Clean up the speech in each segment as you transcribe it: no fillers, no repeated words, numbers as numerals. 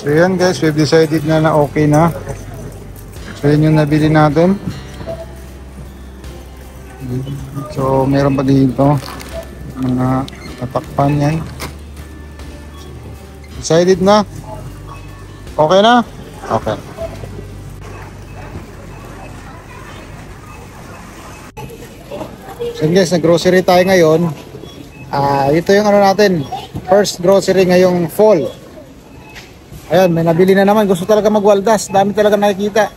So yan guys, we've decided na okay na. So yun yung nabili natin. So meron pa dito mga tatakpan yan. Decided na. Okay na? Okay. So guys, nag-grocery tayo ngayon. Ito yung ano natin, first grocery ngayong fall. Ayan, may nabili na naman. Gusto talaga magwaldas. Dami talaga nakikita.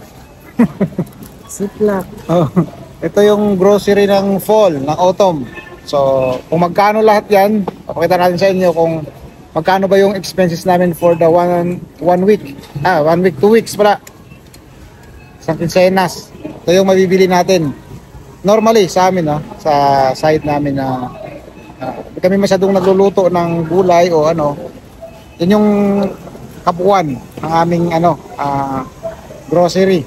Siplak. Oh, ito yung grocery ng fall, ng autumn. So, kung magkano lahat yan, papakita natin sa inyo kung magkano ba yung expenses namin for the one week. 1 week, 2 weeks pala. Isang quincenas. Ito yung mabibili natin. Normally, sa amin, sa side namin na hindi kami masyadong nagluluto ng gulay o ano. Yun yung kabuuan ng aming grocery.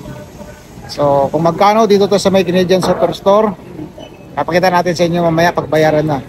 So, kung magkano dito to sa may Canadian Superstore, papakita natin sa inyo mamaya pagbayaran na.